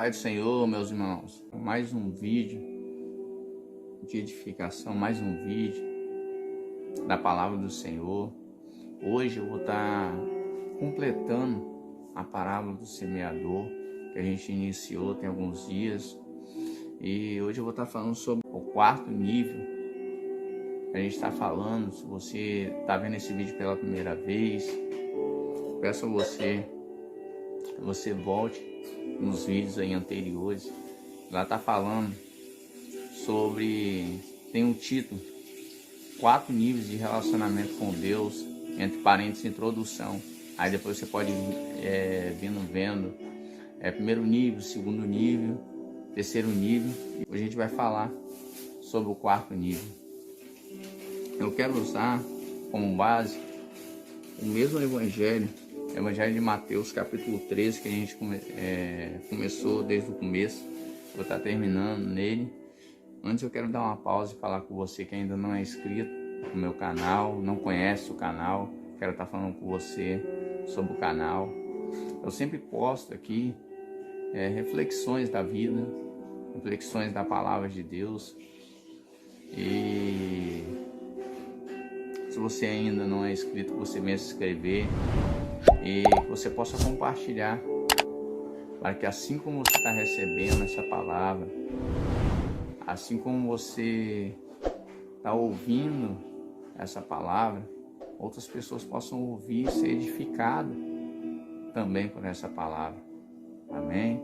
Pai do Senhor, meus irmãos, mais um vídeo de edificação, mais um vídeo da palavra do Senhor. Hoje eu vou estar completando a parábola do semeador que a gente iniciou tem alguns dias, e hoje eu vou estar falando sobre o quarto nível que a gente está falando. Se você está vendo esse vídeo pela primeira vez, peço a você que você volte nos vídeos aí anteriores. Lá tá falando sobre, tem um título, 4 níveis de relacionamento com Deus, entre parênteses, introdução. Aí depois você pode vendo primeiro nível, segundo nível, terceiro nível, e hoje a gente vai falar sobre o quarto nível. Eu quero usar como base o mesmo evangelho de Mateus, capítulo 13, que a gente começou desde o começo. Vou estar terminando nele. Antes eu quero dar uma pausa e falar com você que ainda não é inscrito no meu canal, não conhece o canal. Quero estar falando com você sobre o canal. Eu sempre posto aqui reflexões da vida, reflexões da palavra de Deus. E se você ainda não é inscrito, você venha se inscrever e que você possa compartilhar, para que assim como você está recebendo essa palavra, assim como você está ouvindo essa palavra, outras pessoas possam ouvir e ser edificadas também por essa palavra. Amém?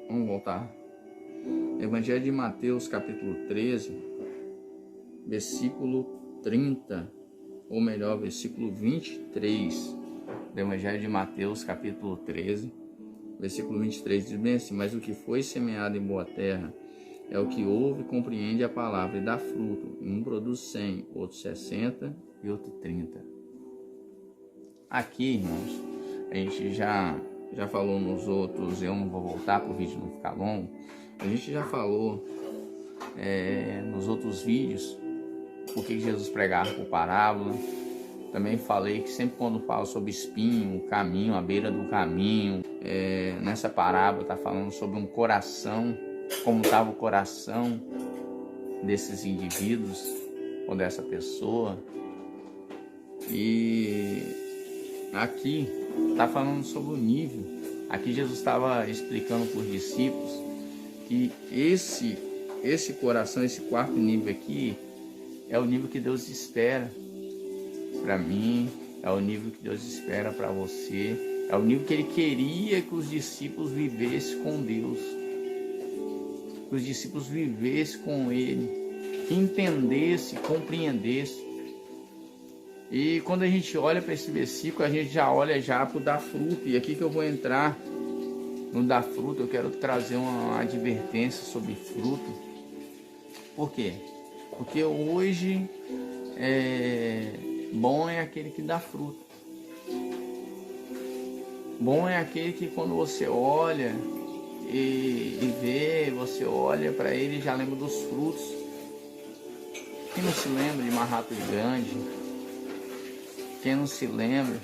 Vamos voltar. Evangelho de Mateus, capítulo 13, versículo 30, ou melhor, versículo 23 do Evangelho de Mateus, capítulo 13, versículo 23, diz bem assim: mas o que foi semeado em boa terra é o que ouve e compreende a palavra e dá fruto. Um produz 100, outro 60 e outro 30. Aqui, irmãos, a gente já falou nos outros, eu não vou voltar para o vídeo não ficar longo. A gente já falou nos outros vídeos por que Jesus pregava por parábola. Também falei que sempre quando falo sobre espinho, o caminho, a beira do caminho, nessa parábola está falando sobre um coração, como estava o coração desses indivíduos ou dessa pessoa. E aqui está falando sobre o nível. Aqui Jesus estava explicando para os discípulos que esse coração, esse quarto nível aqui, é o nível que Deus espera para mim, é o nível que Deus espera para você, é o nível que Ele queria que os discípulos vivessem com Deus, que os discípulos vivessem com Ele, que entendessem, compreendessem. E quando a gente olha para esse versículo, a gente já olha já para o dar fruto. E aqui que eu vou entrar no dar fruto, eu quero trazer uma advertência sobre fruto. Por quê? Porque hoje bom é aquele que dá fruto. Bom é aquele que quando você olha e vê, você olha para ele e já lembra dos frutos. Quem não se lembra de Mahatma Gandhi? Quem não se lembra?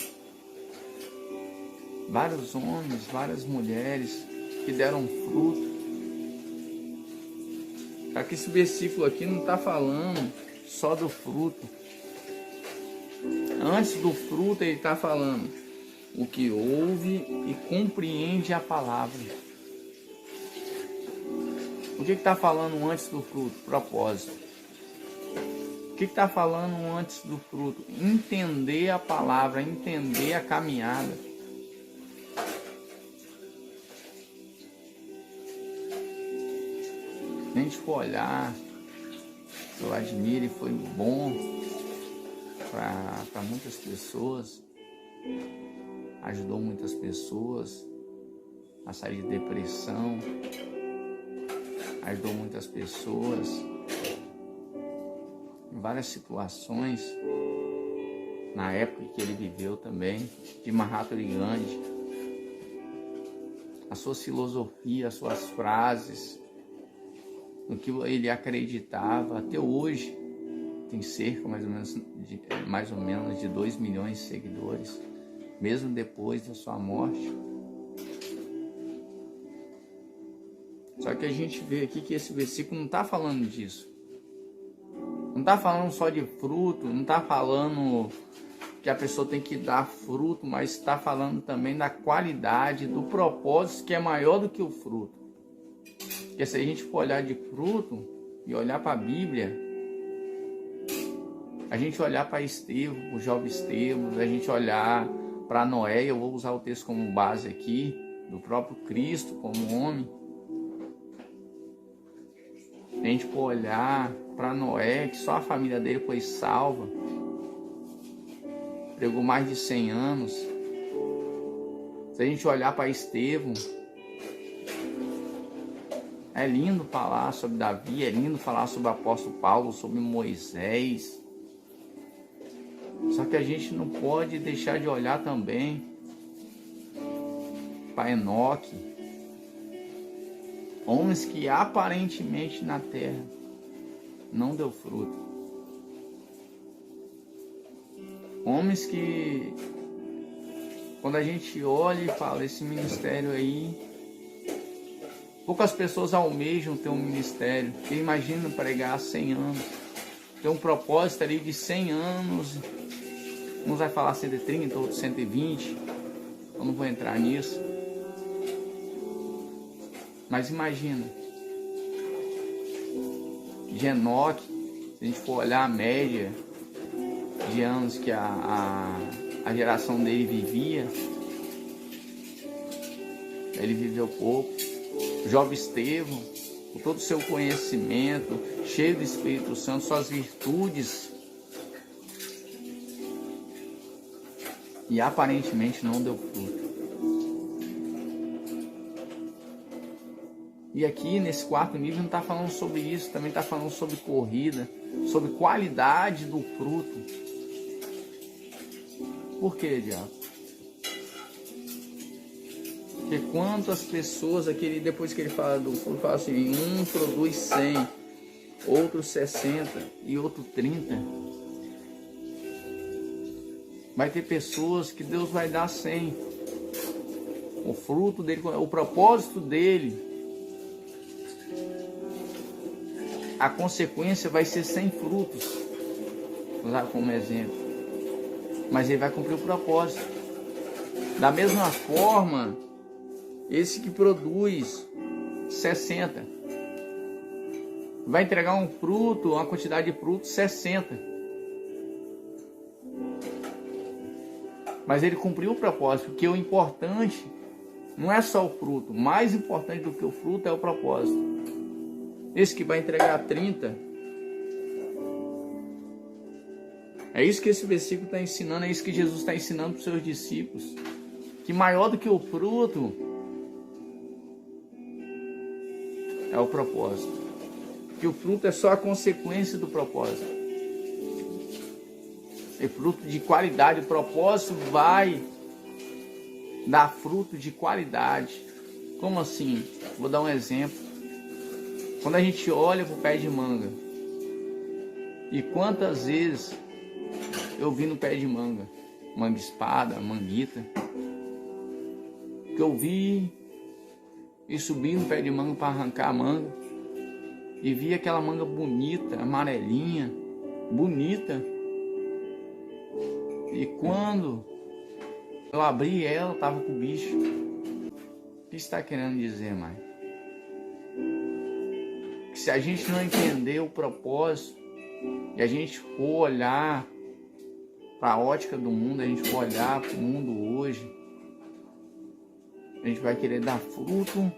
Vários homens, várias mulheres que deram fruto. Só que esse versículo aqui não está falando só do fruto. Antes do fruto ele está falando o que ouve e compreende a palavra. O que está falando antes do fruto? Propósito. O que está falando antes do fruto? Entender a palavra, entender a caminhada. Se a gente for olhar, eu admiro e foi bom para muitas pessoas, ajudou muitas pessoas a sair de depressão, ajudou muitas pessoas em várias situações, na época que ele viveu também, de Mahatma Gandhi, a sua filosofia, as suas frases, no que ele acreditava. Até hoje tem cerca mais ou menos de 2 milhões de seguidores, mesmo depois da sua morte. Só que a gente vê aqui que esse versículo não está falando disso. Não está falando só de fruto, não está falando que a pessoa tem que dar fruto, mas está falando também da qualidade, do propósito que é maior do que o fruto. Porque se a gente for olhar de fruto e olhar para a Bíblia, a gente olhar para Estevão, o jovem Estevão, a gente olhar para Noé, eu vou usar o texto como base aqui, do próprio Cristo como homem. A gente for olhar para Noé, que só a família dele foi salva, pregou mais de 100 anos. Se a gente olhar para Estevão, é lindo falar sobre Davi, é lindo falar sobre o apóstolo Paulo, sobre Moisés. Só que a gente não pode deixar de olhar também para Enoque, homens que aparentemente na terra não deu fruto. Homens que, quando a gente olha e fala, esse ministério aí, poucas pessoas almejam ter um ministério. Porque imagina pregar 100 anos, ter um propósito ali de 100 anos. Uns vai falar 130, outros 120. Eu não vou entrar nisso. Mas imagina, de Enoque, se a gente for olhar a média de anos que a geração dele vivia, ele viveu pouco. O jovem Estevão, com todo o seu conhecimento, cheio do Espírito Santo, suas virtudes, e aparentemente não deu fruto. E aqui nesse quarto nível não está falando sobre isso, também está falando sobre corrida, sobre qualidade do fruto. Por quê, diabo? Porque quantas pessoas, depois que ele fala do fruto, fala assim, um produz 100, outro 60 e outro 30. Vai ter pessoas que Deus vai dar 100. O fruto dele, o propósito dele, a consequência vai ser 100 frutos, vou usar como exemplo. Mas ele vai cumprir o propósito. Da mesma forma, esse que produz 60 vai entregar um fruto, uma quantidade de frutos 60. Mas ele cumpriu o propósito, porque o importante não é só o fruto, mais importante do que o fruto é o propósito. Esse que vai entregar 30, é isso que esse versículo está ensinando, é isso que Jesus está ensinando para os seus discípulos, que maior do que o fruto é o propósito, que o fruto é só a consequência do propósito. É fruto de qualidade, o propósito vai dar fruto de qualidade. Como assim? Vou dar um exemplo. Quando a gente olha para o pé de manga, e quantas vezes eu vi no pé de manga, manga espada, manguita, que eu vi e subi no pé de manga para arrancar a manga, e vi aquela manga bonita, amarelinha, bonita, e quando eu abri ela, estava com o bicho. O que está querendo dizer, mãe? Que se a gente não entender o propósito e a gente for olhar para a ótica do mundo, a gente for olhar para o mundo hoje, a gente vai querer dar fruto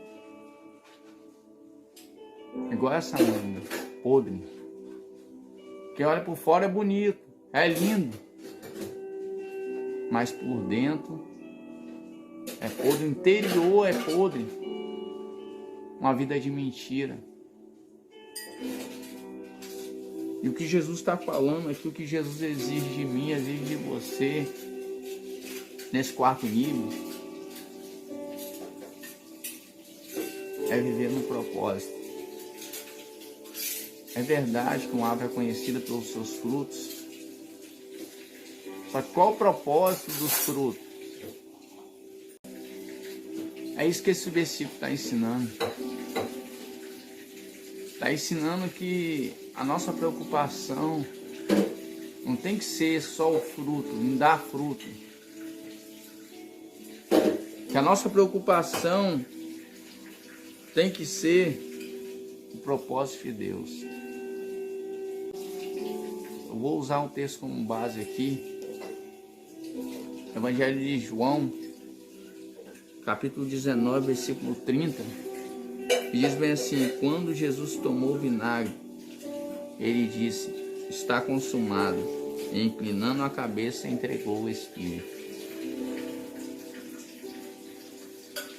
igual essa manga podre. Quem olha por fora é bonito, é lindo, mas por dentro é podre, o interior é podre, uma vida de mentira. E o que Jesus está falando aqui, o que Jesus exige de mim, exige de você, nesse quarto nível, é viver no propósito. É verdade que uma árvore é conhecida pelos seus frutos. Só que qual o propósito dos frutos? É isso que esse versículo está ensinando. Está ensinando que a nossa preocupação não tem que ser só o fruto, em dar fruto. Que a nossa preocupação tem que ser o propósito de Deus. Eu vou usar um texto como base aqui. Evangelho de João, capítulo 19, versículo 30. E diz bem assim: quando Jesus tomou o vinagre, ele disse: está consumado. E inclinando a cabeça, entregou o Espírito.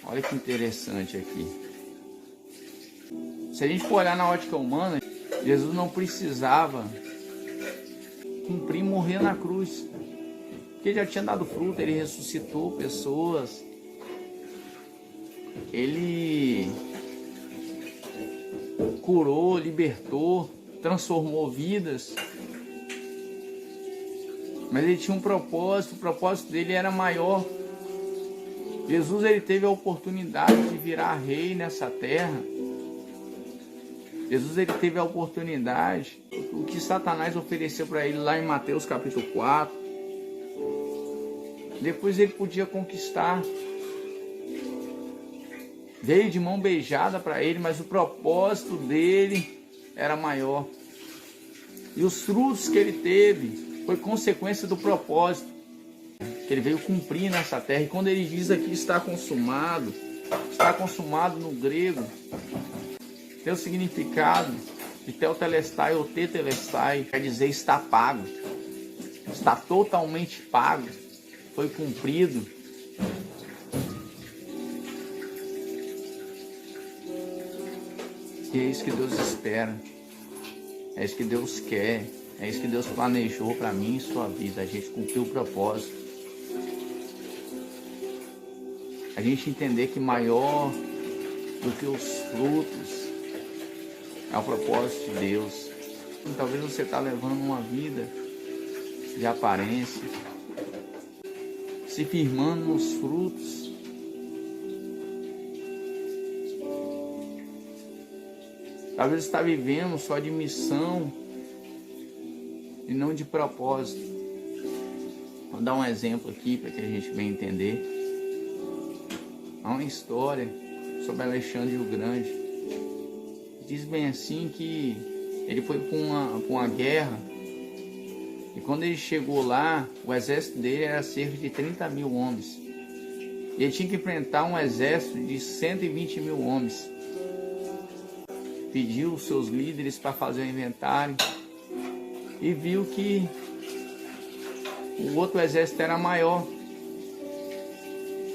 Olha que interessante aqui. Se a gente for olhar na ótica humana, Jesus não precisava cumprir e morrer na cruz, porque ele já tinha dado fruto, ele ressuscitou pessoas, ele curou, libertou, transformou vidas. Mas ele tinha um propósito, o propósito dele era maior. Jesus, ele teve a oportunidade de virar rei nessa terra. Jesus, ele teve a oportunidade, o que Satanás ofereceu para ele lá em Mateus capítulo 4. Depois ele podia conquistar. Veio de mão beijada para ele, mas o propósito dele era maior. E os frutos que ele teve foi consequência do propósito que ele veio cumprir nessa terra. E quando ele diz aqui está consumado no grego, tem o significado de teotelestai ou tetelestai, quer dizer está pago, está totalmente pago, foi cumprido. E é isso que Deus espera, é isso que Deus quer, é isso que Deus planejou para mim e sua vida, a gente cumprir o propósito. A gente entender que maior do que os frutos é o propósito de Deus. Talvez você está levando uma vida de aparência, se firmando nos frutos. Talvez você está vivendo só de missão e não de propósito. Vou dar um exemplo aqui para que a gente venha entender. Há uma história sobre Alexandre o Grande. Diz bem assim que ele foi para uma guerra, e quando ele chegou lá, o exército dele era cerca de 30 mil homens. E ele tinha que enfrentar um exército de 120 mil homens. Pediu os seus líderes para fazer o inventário e viu que o outro exército era maior.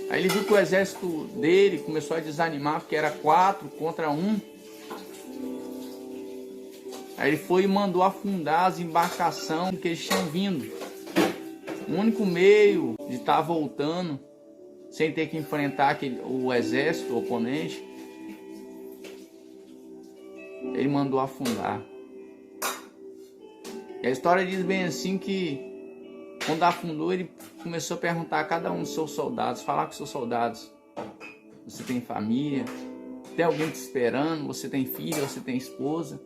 Aí ele viu que o exército dele começou a desanimar, porque era 4 contra 1. Aí ele foi e mandou afundar as embarcações que eles tinham vindo. O único meio de estar voltando, sem ter que enfrentar o exército, o oponente, ele mandou afundar. E a história diz bem assim que quando afundou, ele começou a perguntar a cada um dos seus soldados, falar com os seus soldados: você tem família? Tem alguém te esperando? Você tem filha? Você tem esposa?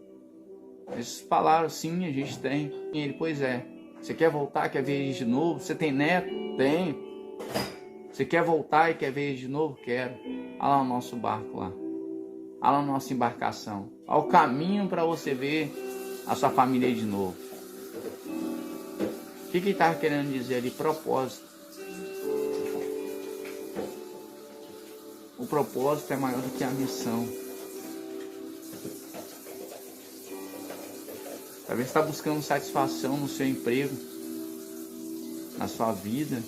Eles falaram: sim, a gente tem. E ele: pois é, você quer voltar, quer ver eles de novo? Você tem neto? Tenho. Você quer voltar e quer ver eles de novo? Quero. Olha lá o nosso barco lá. Olha lá a nossa embarcação. Olha o caminho para você ver a sua família de novo. O que ele estava querendo dizer ali? Propósito. O propósito é maior do que a missão. Talvez você está buscando satisfação no seu emprego, na sua vida.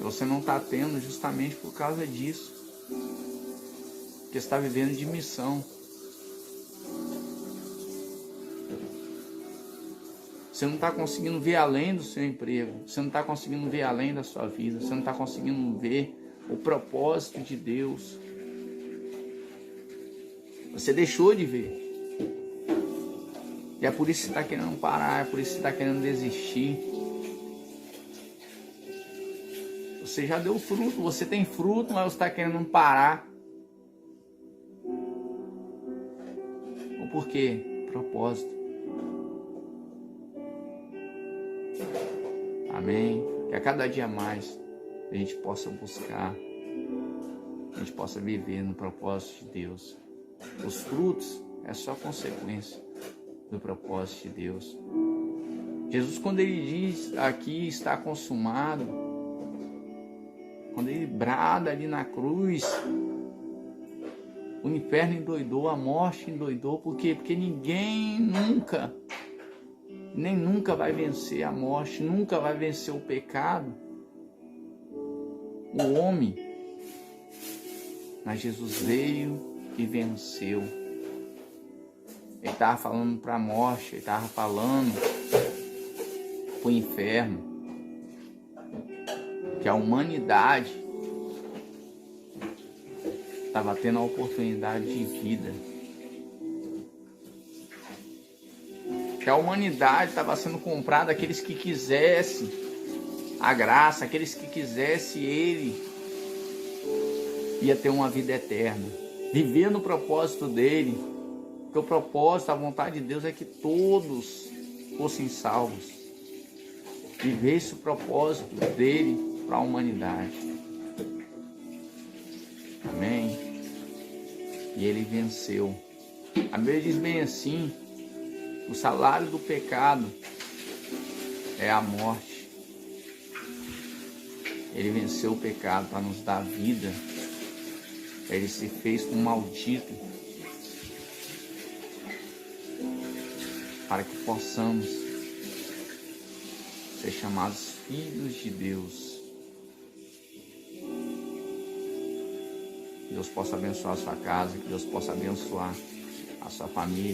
Você não está tendo justamente por causa disso. Porque você está vivendo de missão. Você não está conseguindo ver além do seu emprego. Você não está conseguindo ver além da sua vida. Você não está conseguindo ver o propósito de Deus. Você deixou de ver. E é por isso que você está querendo parar. É por isso que você está querendo desistir. Você já deu fruto, você tem fruto, mas você está querendo parar. Ou por quê? Propósito. Amém? Que a cada dia mais a gente possa buscar, a gente possa viver no propósito de Deus. Os frutos é só consequência do propósito de Deus. Jesus, quando ele diz aqui está consumado, quando ele brada ali na cruz, o inferno endoidou, a morte endoidou. Por quê? Porque ninguém nunca vai vencer a morte, nunca vai vencer o pecado, o homem. Mas Jesus veio e venceu. Ele estava falando para a morte, ele estava falando para o inferno, que a humanidade estava tendo a oportunidade de vida, que a humanidade estava sendo comprada, aqueles que quisessem a graça, aqueles que quisessem ele, ia ter uma vida eterna, viver no propósito dele, porque o propósito, a vontade de Deus é que todos fossem salvos, vivesse o propósito dele para a humanidade. Amém? E ele venceu. A Bíblia diz bem assim: o salário do pecado é a morte. Ele venceu o pecado para nos dar vida. Ele se fez um maldito para que possamos ser chamados filhos de Deus. Que Deus possa abençoar a sua casa, que Deus possa abençoar a sua família.